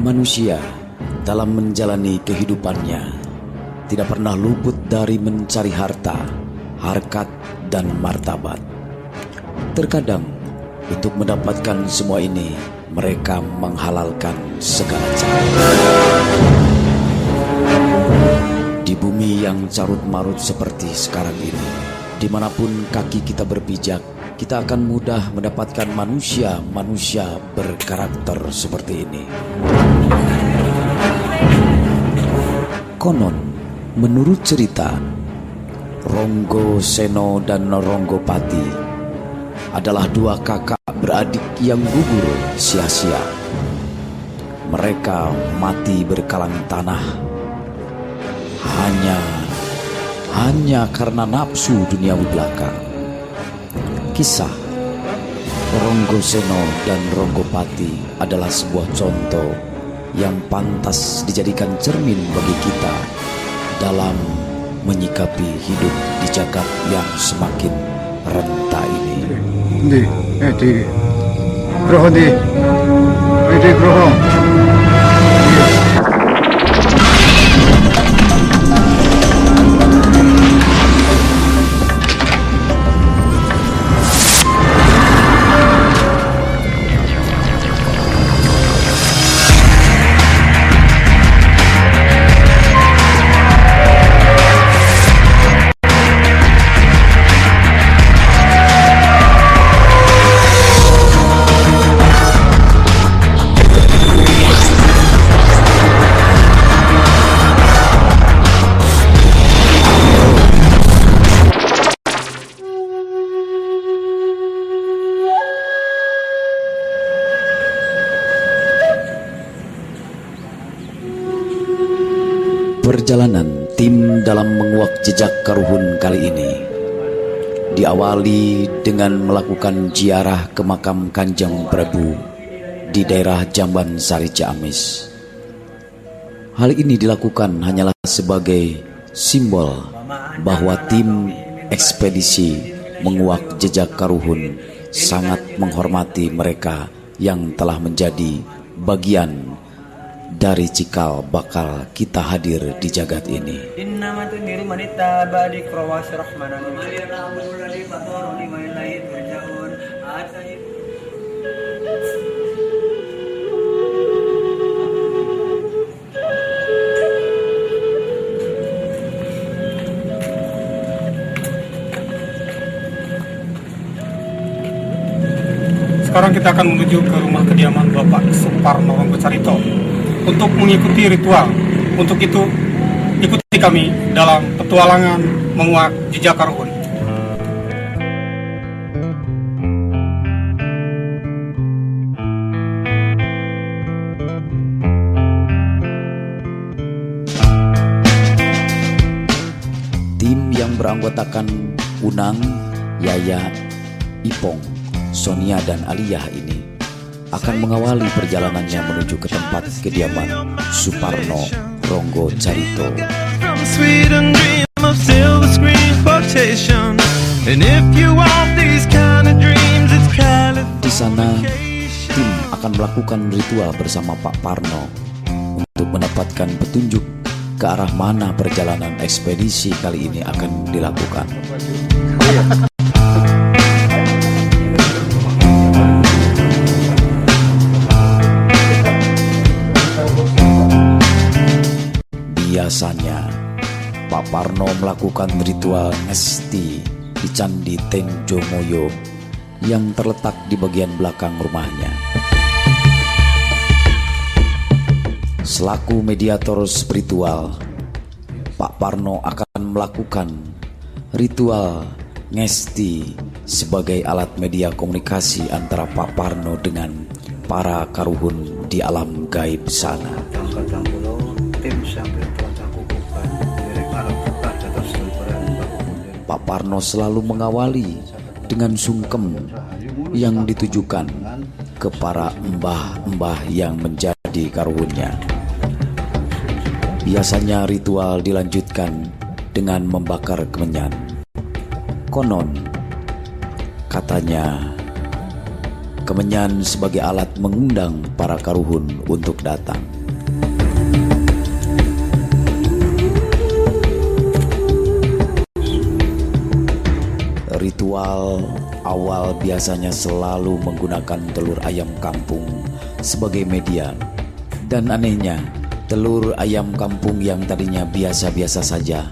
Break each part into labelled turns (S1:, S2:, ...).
S1: Manusia dalam menjalani kehidupannya tidak pernah luput dari mencari harta, harkat, dan martabat. Terkadang untuk mendapatkan semua ini mereka menghalalkan segala cara. Di bumi yang carut-marut seperti sekarang ini, dimanapun kaki kita berpijak, kita akan mudah mendapatkan manusia berkarakter seperti ini. Konon, menurut cerita, Ronggo Seno dan Ronggopati adalah dua kakak beradik yang gugur sia-sia. Mereka mati berkalang tanah hanya karena nafsu duniawi belaka. Kisah Ronggo Seno dan Ronggopati adalah sebuah contoh yang pantas dijadikan cermin bagi kita dalam menyikapi hidup di jagat yang semakin renta ini. Perjalanan tim dalam menguak jejak Karuhun kali ini diawali dengan melakukan ziarah ke makam Kanjeng Prabu di daerah Jamban Sari Ciamis. Hal ini dilakukan hanyalah sebagai simbol bahwa tim ekspedisi menguak jejak Karuhun sangat menghormati mereka yang telah menjadi bagian dari cikal bakal kita hadir di jagat ini.
S2: Sekarang kita akan menuju ke rumah kediaman Bapak Suparno Ronggocarito untuk mengikuti ritual. Untuk itu, ikuti kami dalam petualangan menguak jejak Karuhun.
S1: Tim yang beranggotakan Unang, Yaya, Ipong, Sonia, dan Aliyah ini akan mengawali perjalanannya menuju ke tempat kediaman Suparno Ronggocarito. Di sana, tim akan melakukan ritual bersama Pak Parno untuk mendapatkan petunjuk ke arah mana perjalanan ekspedisi kali ini akan dilakukan. Biasanya, Pak Parno melakukan ritual ngesti di Candi Tenjomoyo yang terletak di bagian belakang rumahnya. Selaku mediator spiritual, Pak Parno akan melakukan ritual ngesti sebagai alat media komunikasi antara Pak Parno dengan para karuhun di alam gaib sana. Pak Parno selalu mengawali dengan sungkem yang ditujukan ke para mbah-mbah yang menjadi karuhunnya. Biasanya ritual dilanjutkan dengan membakar kemenyan. Konon, katanya Kemenyan sebagai alat mengundang para karuhun untuk datang. Ritual awal biasanya selalu menggunakan telur ayam kampung sebagai media. Dan anehnya, telur ayam kampung yang tadinya biasa-biasa saja,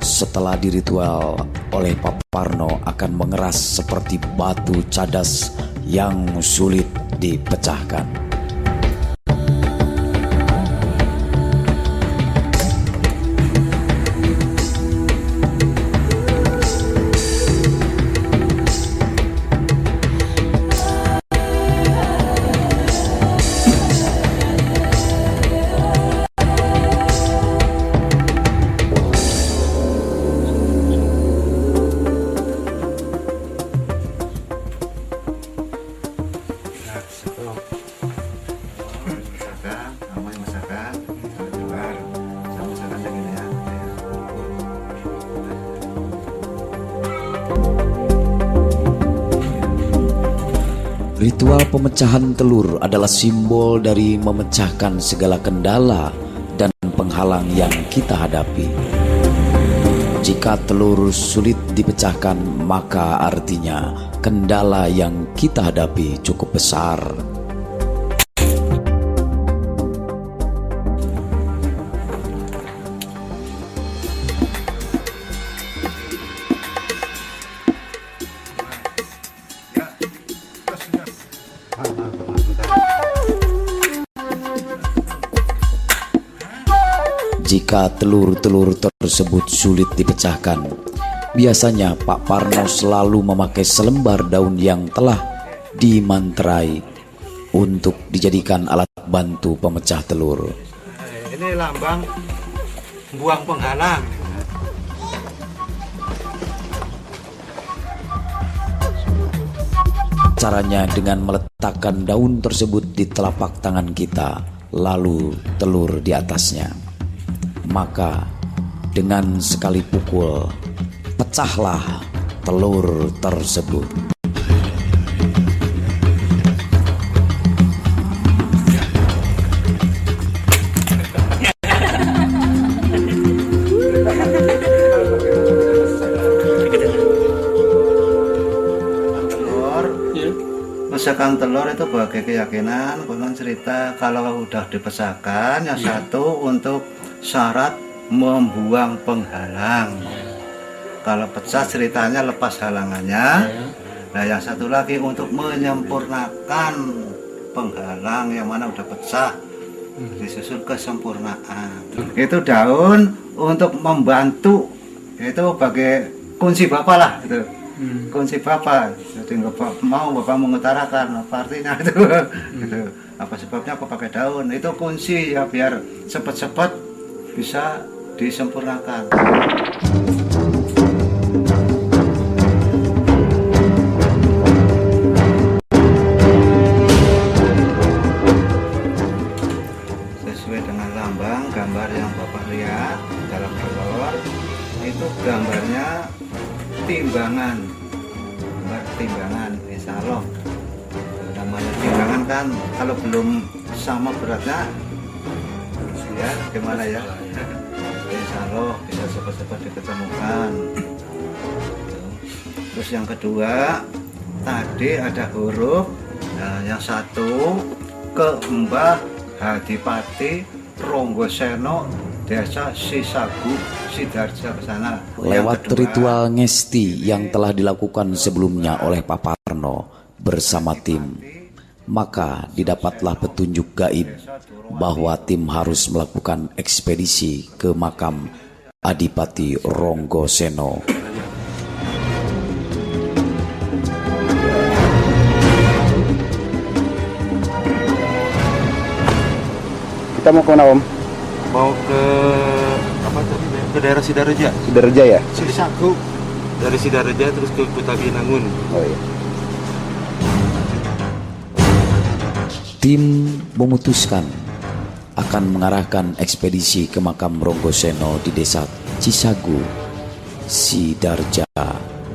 S1: setelah diritual oleh Pak Parno akan mengeras seperti batu cadas yang sulit dipecahkan. Ritual pemecahan telur adalah simbol dari memecahkan segala kendala dan penghalang yang kita hadapi. Jika telur sulit dipecahkan, maka artinya kendala yang kita hadapi cukup besar. Jika telur-telur tersebut sulit dipecahkan, biasanya Pak Parno selalu memakai selembar daun yang telah dimanterai untuk dijadikan alat bantu pemecah telur.
S3: Ini lambang buang penghalang.
S1: Caranya dengan meletakkan daun tersebut di telapak tangan kita, lalu telur di atasnya. Maka dengan sekali pukul, pecahlah telur tersebut.
S3: Pecahkan telur itu bagi keyakinan, konon cerita kalau udah dipecahkan, yang satu untuk syarat membuang penghalang. Kalau pecah ceritanya lepas halangannya. Nah yang satu lagi untuk menyempurnakan penghalang yang mana udah pecah, disusul kesempurnaan. Itu daun untuk membantu, itu bagi kunci bapak lah itu. Kunci bapak, jadi bapak mau bapak mengutarakan apa artinya itu, gitu. Apa sebabnya aku pakai daun? Itu kunci ya biar cepat-cepat bisa disempurnakan. Sesuai dengan lambang gambar yang bapak lihat dalam telur, itu gambarnya timbangan, insya Allah. Namanya timbangan kan kalau belum sama beratnya ya gimana ya, insya Allah bisa cepat-cepat diketemukan. Terus yang kedua tadi ada huruf, nah, yang satu ke Mbah Hadipati Ronggoseno Desa Sisagu Sidarja ke sana.
S1: Lewat ritual ngesti yang telah dilakukan sebelumnya oleh Pak Parno bersama tim, maka didapatlah petunjuk gaib bahwa tim harus melakukan ekspedisi ke makam Adipati Ronggoseno.
S4: Kita mau ke mana, Om?
S3: Mau ke apa tadi? Ke daerah Sidareja.
S4: Sidareja ya?
S3: Sisagu. Dari Sidareja terus ke Kutabinangun.
S4: Oh iya.
S1: Tim memutuskan akan mengarahkan ekspedisi ke makam Ronggoseno di desa Cisagu, Sidarja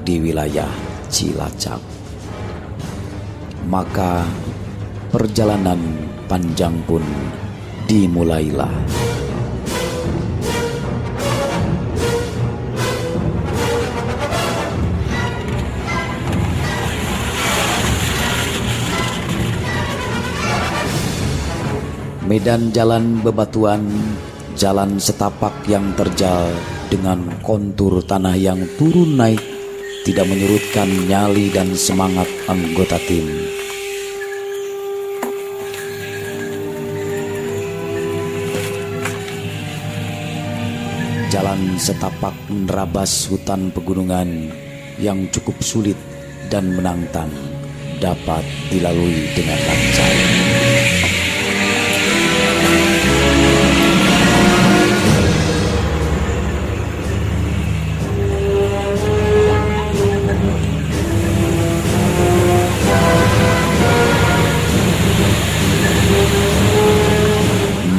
S1: di wilayah Cilacap. Maka perjalanan panjang pun dimulailah. Medan jalan bebatuan, jalan setapak yang terjal dengan kontur tanah yang turun naik tidak menyurutkan nyali dan semangat anggota tim. Jalan setapak menerabas hutan pegunungan yang cukup sulit dan menantang dapat dilalui dengan lancar.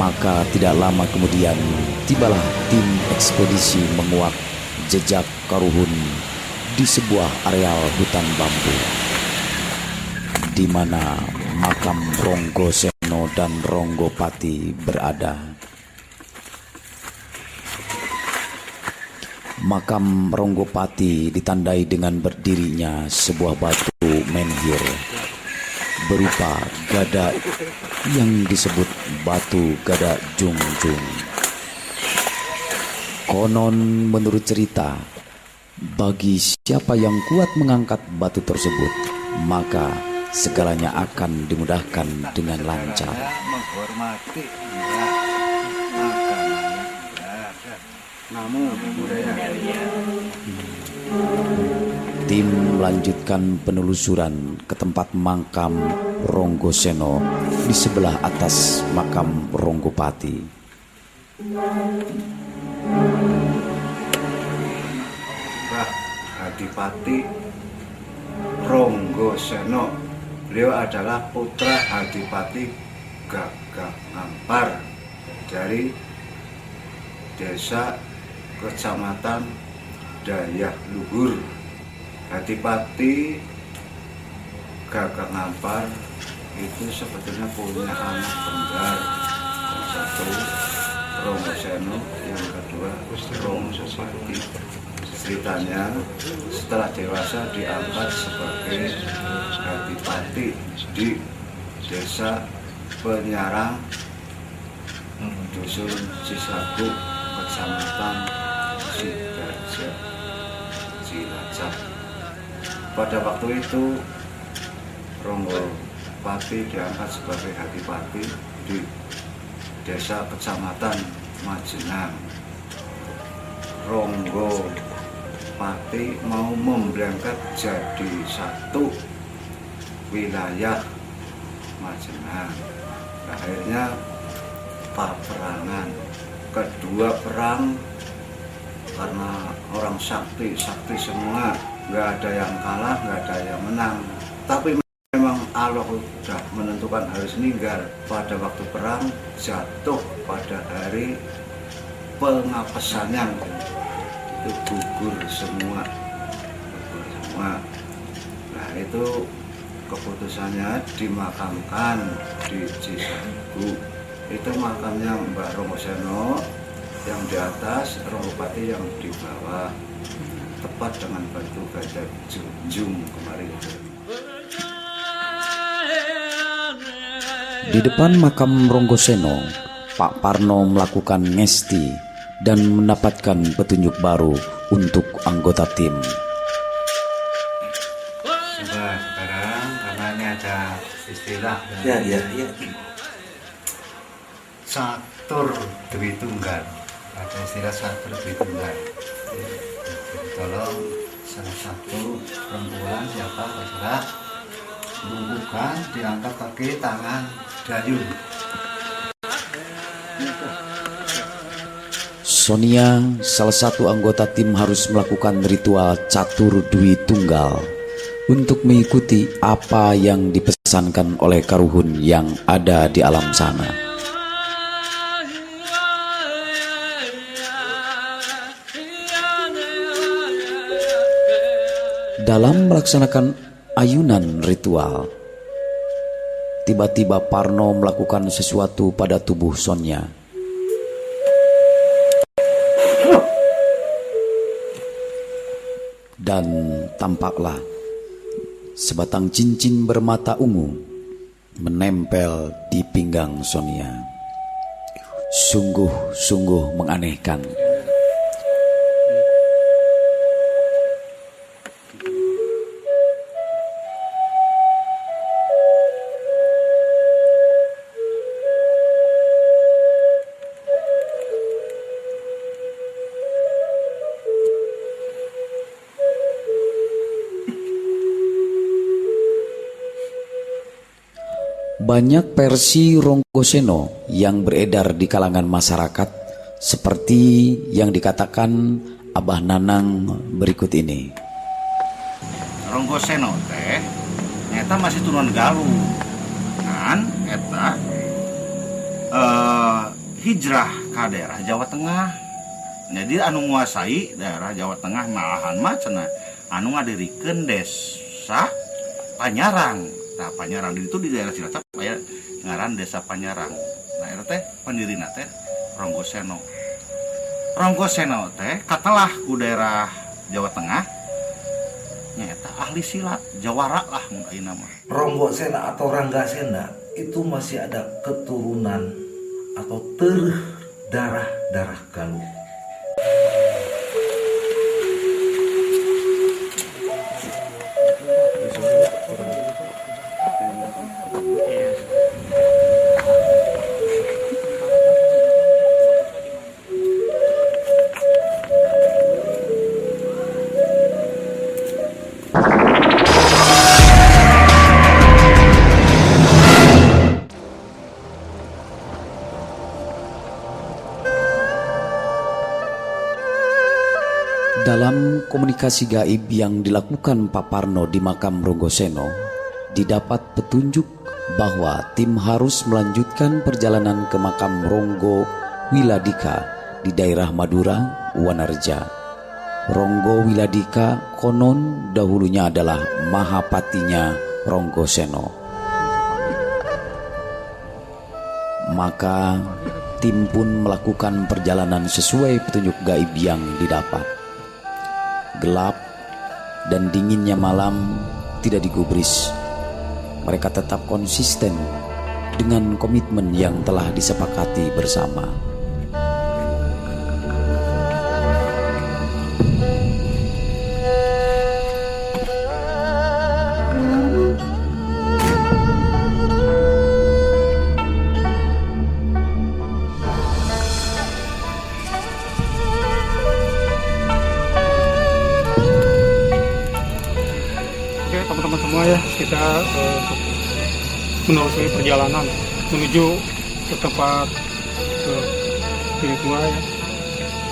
S1: Maka tidak lama kemudian tibalah tim ekspedisi menguak jejak Karuhun di sebuah areal hutan bambu, di mana makam Ronggoseno dan Ronggopati berada. Makam Ronggopati ditandai dengan berdirinya sebuah batu menhir berupa gada yang disebut batu gada jungjung. Konon menurut cerita, bagi siapa yang kuat mengangkat batu tersebut, maka segalanya akan dimudahkan dengan lancar.
S3: Menghormati namun
S1: Tim melanjutkan penelusuran ke tempat makam Ronggoseno di sebelah atas makam Ronggopati.
S3: Mbah Hadipati Ronggoseno, beliau adalah putra Hadipati Gagak Ngampar dari desa Kecamatan Dayak Luhur. Hadipati Gagak Ngampar itu sebetulnya punya anak kembar, yang satu Ronggoseno, yang kedua Ronggopati. Ceritanya setelah dewasa diangkat sebagai Hadipati di desa Penyarang, dusun Cisagu, kecamatan Sidarja, Cilacap. Pada waktu itu Ronggopati diangkat sebagai Hadipati di desa kecamatan Majenang. Ronggopati mau memberangkat jadi satu wilayah Majenang. Akhirnya peperangan, kedua perang, karena orang sakti semua, nggak ada yang kalah, nggak ada yang menang. Tapi memang Allah sudah menentukan harus meninggal. Pada waktu perang jatuh pada hari pengapesannya, itu gugur semua. Nah itu keputusannya dimakamkan di Cisagu. Itu makamnya Mbak Ronggoseno yang di atas, Ronggopati yang di bawah, tepat dengan batu gada junjung kemarin.
S1: Di depan makam Ronggoseno, Pak Parno melakukan ngesti dan mendapatkan petunjuk baru untuk anggota tim.
S3: Sekarang karena ini ada istilah
S5: Ya.
S3: catur Dwi Tunggal, ada istilah catur Dwi Tunggal. Tolong salah satu perempuan siapa terserah lumpuhkan, diangkat kaki tangan dayung.
S1: Sonia, salah satu anggota tim, harus melakukan ritual catur Dwi Tunggal untuk mengikuti apa yang dipesankan oleh Karuhun yang ada di alam sana. Dalam melaksanakan ayunan ritual, tiba-tiba Parno melakukan sesuatu pada tubuh Sonia. Dan tampaklah sebatang cincin bermata ungu menempel di pinggang Sonia. Sungguh-sungguh menganehkan. Banyak versi Ronggoseno yang beredar di kalangan masyarakat seperti yang dikatakan Abah Nanang berikut ini.
S5: Ronggoseno teh eta masih turunan Galuh. Kan eta hijrah ke daerah Jawa Tengah. Jadi anu nguasai daerah Jawa Tengah malahan mah cenah anu ngadirikeun desa Panyarang. Nah, Panyarang itu di daerah Cilacap aya ngaran Desa Panyarang. Nah, eta teh pendirina teh Ronggoseno. Ronggoseno teh katelah ku daerah Jawa Tengah nyata ahli silat, jawara lah mun ayeuna mah.
S6: Ronggosena atau Ranggasena itu masih ada keturunan atau darah Galuh.
S1: Dalam komunikasi gaib yang dilakukan Pak Parno di makam Ronggoseno, didapat petunjuk bahwa tim harus melanjutkan perjalanan ke makam Ronggo Wiladika di daerah Madura, Wanarja. Ronggo Wiladika konon dahulunya adalah mahapatinya Ronggoseno. Maka tim pun melakukan perjalanan sesuai petunjuk gaib yang didapat. Gelap dan dinginnya malam tidak digubris. Mereka tetap konsisten dengan komitmen yang telah disepakati bersama.
S2: Teman-teman semua ya, kita menelusuri perjalanan menuju ke tempat Sini tua ya,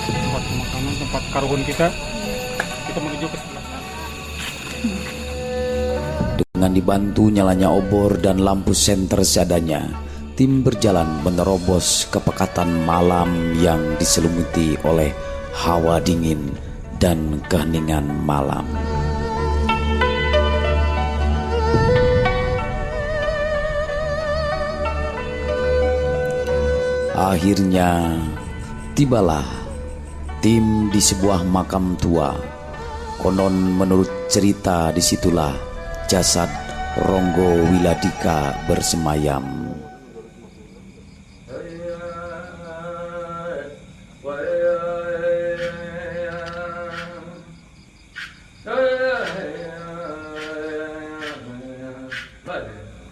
S2: tempat pemakaman, tempat karuhun kita menuju ke sebelah sana.
S1: Dengan dibantu nyalanya obor dan lampu senter seadanya, tim berjalan menerobos kepekatan malam yang diselumuti oleh hawa dingin dan keheningan malam. Akhirnya tibalah tim di sebuah makam tua. Konon menurut cerita disitulah jasad Ronggo Wiladika bersemayam.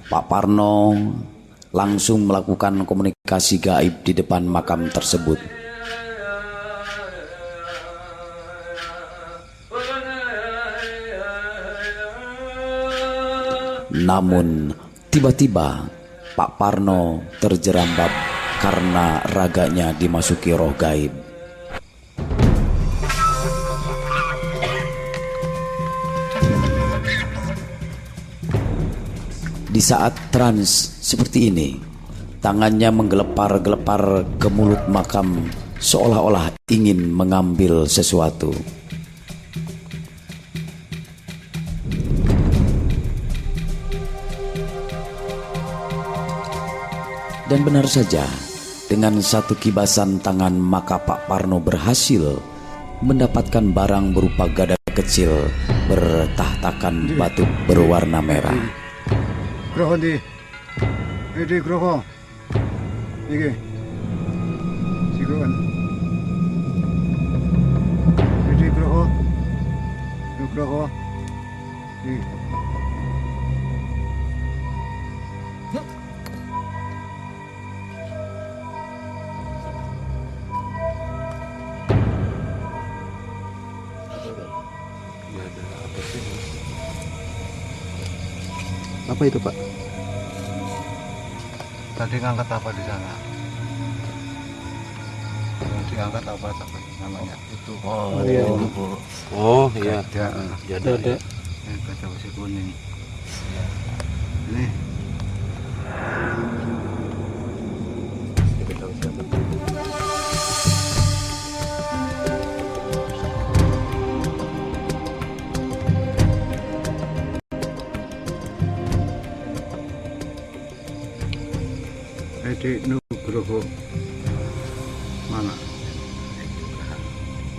S1: Pak Parno langsung melakukan komunikasi gaib di depan makam tersebut. Namun tiba-tiba Pak Parno terjerambab karena raganya dimasuki roh gaib. Di saat trans seperti ini, tangannya menggelepar-gelepar ke mulut makam seolah-olah ingin mengambil sesuatu. Dan benar saja, dengan satu kibasan tangan maka Pak Parno berhasil mendapatkan barang berupa gada kecil bertahtakan batu berwarna merah.
S4: Groho di. Ini groho. Iki. Sigoan. Ini groho. Groho. Iki. Apa itu, Pak?
S3: Tadi ngangkat apa di sana? Diangkat apa namanya? Itu. Oh,
S4: iya.
S3: itu, Bu.
S4: Oh, iya.
S3: Ada. Kaca besi kuning. Ini. Edi Nugroho. Mana?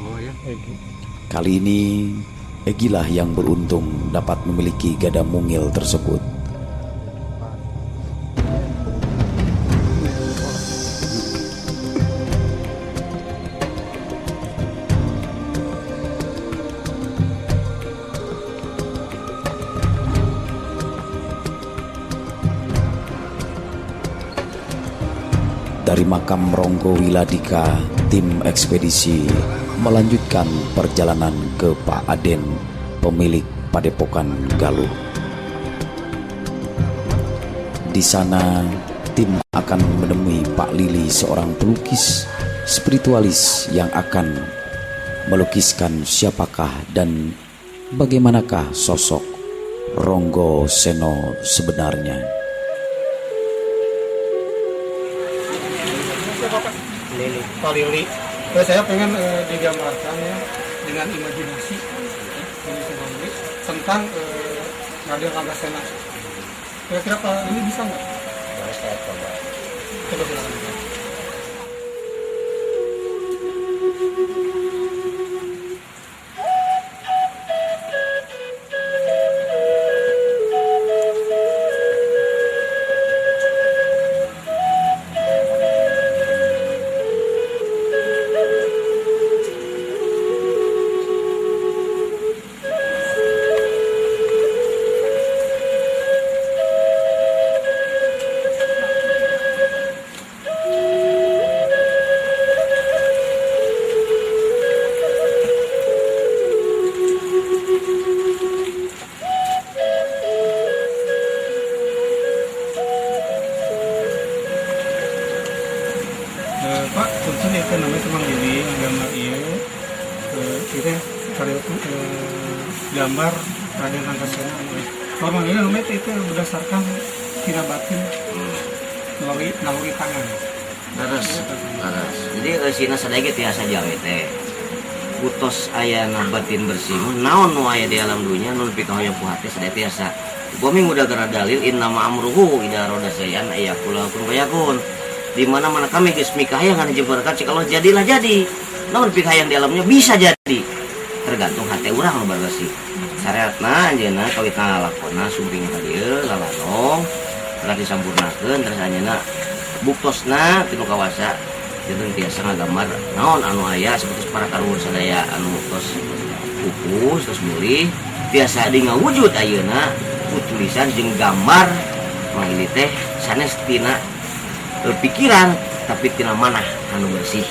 S3: Oh ya.
S1: Kali ini Egilah yang beruntung dapat memiliki gada mungil tersebut. Dari makam Ronggo Wiladika, tim ekspedisi melanjutkan perjalanan ke Pak Aden, pemilik Padepokan Galuh. Di sana, tim akan menemui Pak Lili, seorang pelukis spiritualis yang akan melukiskan siapakah dan bagaimanakah sosok Ronggo Seno sebenarnya.
S2: Pak Lili. Saya pengen digambarkan ya dengan imajinasi ini sendiri tentang Raden Ranggasena. Kira-kira Pak Lili bisa nggak? Bisa, coba. Coba silakan. Pak, punten itu namanya Semang Lili, gambar iya. Kita cari gambar Raden Ranggasena. Semang Lili namanya itu berdasarkan tina batin melalui naluri tangan.
S7: Laras. Jadi sina sadaya tiasa jawe teh. Utos aya batin bersih. Naon nu aya di alam dunia nun pika hoyong puhate sadaya tiasa. Bumi mudah gara dalil innama amruhu idza arada sayan ayakul kun bayakun. Di mana-mana kami geus mikahayangan jebarkan cik Allah jadilah jadi. Namun pikahayang di alamnya bisa jadi. Tergantung hati urang loba bersih. Syariatna anjeunna kawitna lakona sumping ka dieu laladong. Telah disampurnakeun terus anjeunna buktosna tinu kawasa. Jeung tiasa ngagambar naon anu aya sapertos para kaluhur sadaya anu tos pupus terus mulih tiasa di ngawujud ayeuna ku tulisan jeung gambar mangili teh sanes tina pikiran tapi tina manah anu bersih.